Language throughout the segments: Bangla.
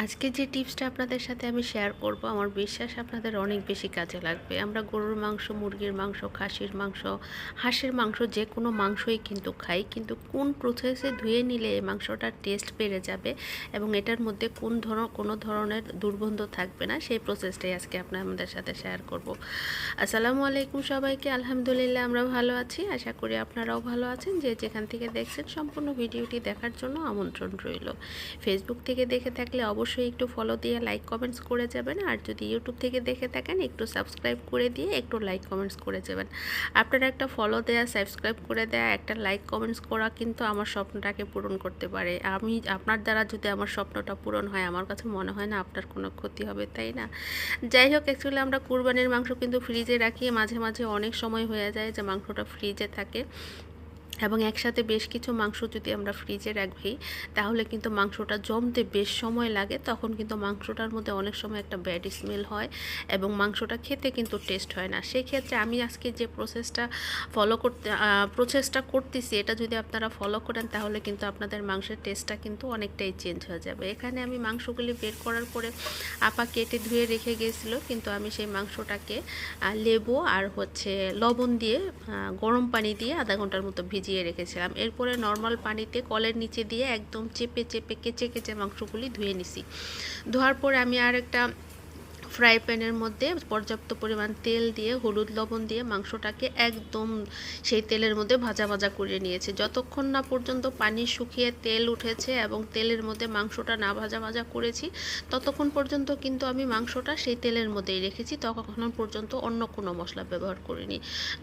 আজকে যে টিপসটা আপনাদের সাথে আমি শেয়ার করব আমার বিশ্বাস আপনাদের অনেক বেশি কাজে লাগবে। আমরা গরুর মাংস, মুরগির মাংস, খাসির মাংস, হাঁসের মাংস যে কোনো মাংসই কিন্তু খাই, কিন্তু কোন প্রসেসে ধুয়ে নিলে এই মাংসটার টেস্ট বেড়ে যাবে এবং এটার মধ্যে কোনো ধরনের দুর্গন্ধ থাকবে না, সেই প্রসেসটাই আজকে আমাদের সাথে শেয়ার করব। আসসালামু আলাইকুম সবাইকে। আলহামদুলিল্লাহ আমরা ভালো আছি, আশা করি আপনারাও ভালো আছেন। যে যেখান থেকে দেখছেন সম্পূর্ণ ভিডিওটি দেখার জন্য আমন্ত্রণ রইল। ফেসবুক থেকে দেখে থাকলে অবশ্যই একটু ফলো দিয়ে লাইক কমেন্টস করে যাবেন, আর যদি ইউটিউব থেকে দেখে থাকেন একটু সাবস্ক্রাইব করে দিয়ে একটু লাইক কমেন্টস করে যাবেন। আপনারা একটা ফলো দেয়া, সাবস্ক্রাইব করে দেয়া, একটা লাইক কমেন্টস করা কিন্তু আমার স্বপ্নটাকে পূরণ করতে পারে। আপনার দ্বারা যদি আমার স্বপ্নটা পূরণ হয়, আমার কাছে মনে হয় না আপনার কোনো ক্ষতি হবে, তাই না? যাই হোক, অ্যাকচুয়ালি আমরা কুরবানির মাংস কিন্তু ফ্রিজে রাখি, মাঝে মাঝে অনেক সময় হয়ে যায় যে মাংসটা ফ্রিজে থাকে এবং একসাথে বেশ কিছু মাংস যদি আমরা ফ্রিজে রাখি তাহলে কিন্তু মাংসটা জমতে বেশ সময় লাগে, তখন কিন্তু মাংসটার মধ্যে অনেক সময় একটা ব্যাড স্মেল হয় এবং মাংসটা খেতে কিন্তু টেস্ট হয় না। সেই ক্ষেত্রে আমি আজকে যে প্রসেসটা করতেছি, এটা যদি আপনারা ফলো করেন তাহলে কিন্তু আপনাদের মাংসের টেস্টটা কিন্তু অনেকটাই চেঞ্জ হয়ে যাবে। এখানে আমি মাংসগুলি বের করার পরে আপা কেটে ধুয়ে রেখে গিয়েছিল, কিন্তু আমি সেই মাংসটাকে লেবু আর লবণ দিয়ে গরম পানি দিয়ে আধা ঘন্টার মতো ভিজিয়ে রেখেছিলাম। এরপরে নর্মাল পানিতে কলের নিচে দিয়ে একদম চেপে চেপে কেচে কেচে মাংসগুলি ধুয়ে নিছি। ধোয়ার পরে আমি আর একটা ফ্রাই প্যানের মধ্যে পর্যাপ্ত পরিমাণ তেল দিয়ে হলুদ লবণ দিয়ে মাংসটাকে একদম সেই তেলের মধ্যে ভাজা ভাজা করে নিয়েছি। যতক্ষণ না পর্যন্ত পানি শুকিয়ে তেল উঠেছে এবং তেলের মধ্যে মাংসটা না ভাজা ভাজা করেছি, ততক্ষণ পর্যন্ত কিন্তু আমি মাংসটা সেই তেলের মধ্যেই রেখেছি, তখন পর্যন্ত অন্য কোনো মশলা ব্যবহার করিনি।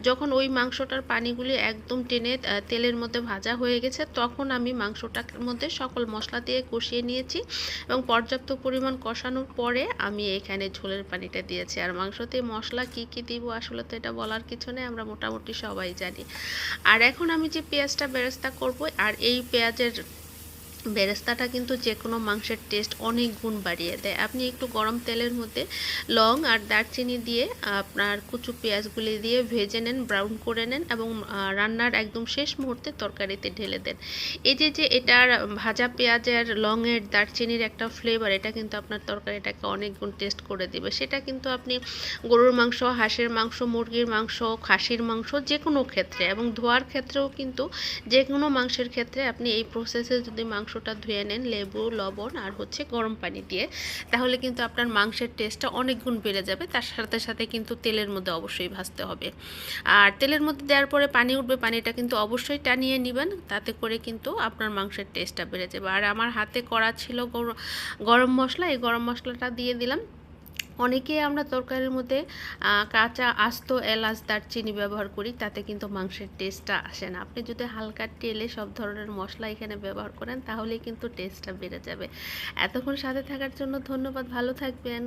যখন ওই মাংসটার পানিগুলি একদম টেনে তেলের মধ্যে ভাজা হয়ে গেছে, তখন আমি মাংসটার মধ্যে সকল মশলা দিয়ে কষিয়ে নিয়েছি এবং পর্যাপ্ত পরিমাণ কষানোর পরে আমি এখানে ঝোলের পানিটা দিয়েছি। আর মাংসতে মশলা কি কি দিব আসলে তো এটা বলার কিছু নেই, আমরা মোটামুটি সবাই জানি। আর এখন আমি যে পেঁয়াজটা বেরেস্তা করব, আর এই পেঁয়াজের বেরেস্তাটা কিন্তু যে কোনো মাংসের টেস্ট অনেক গুণ বাড়িয়ে দেয়। আপনি একটু গরম তেলের মধ্যে লং আর দারচিনি দিয়ে আপনার কুচু পেঁয়াজগুলি দিয়ে ভেজে নেন, ব্রাউন করে নেন এবং রান্নার একদম শেষ মুহূর্তে তরকারিতে ঢেলে দেন। এই যে এটার ভাজা পেঁয়াজের, লংয়ের, দারচিনির একটা ফ্লেভার, এটা কিন্তু আপনার তরকারিটাকে অনেক গুণ টেস্ট করে দেবে। সেটা কিন্তু আপনি গরুর মাংস, হাঁসের মাংস, মুরগির মাংস, খাসির মাংস যে কোনো ক্ষেত্রে এবং ধোয়ার ক্ষেত্রেও কিন্তু যে কোনো মাংসের ক্ষেত্রে আপনি এই প্রসেসে যদি মাংসটা ধুয়ে নেন লেবু, লবণ আর গরম পানি দিয়ে, তাহলে কিন্তু আপনার মাংসের টেস্টটা অনেক গুণ বেড়ে যাবে। তার সাথে সাথে কিন্তু তেলের মধ্যে অবশ্যই ভাজতে হবে, আর তেলের মধ্যে দেওয়ার পরে পানি উঠবে, পানিটা কিন্তু অবশ্যই টানিয়ে নেবেন, তাতে করে কিন্তু আপনার মাংসের টেস্টটা বেড়ে যাবে। আর আমার হাতে করা ছিল গরম মশলা, এই গরম মশলাটা দিয়ে দিলাম। অনেকেই আমরা তরকারির মধ্যে কাঁচা আস্ত এলাচ, দারচিনি ব্যবহার করি, তাতে কিন্তু মাংসের টেস্টটা আসে না। আপনি যদি হালকা তেলে সব ধরনের মশলা এখানে ব্যবহার করেন তাহলেই কিন্তু টেস্টটা বেড়ে যাবে। এতক্ষণ সাথে থাকার জন্য ধন্যবাদ, ভালো থাকবেন।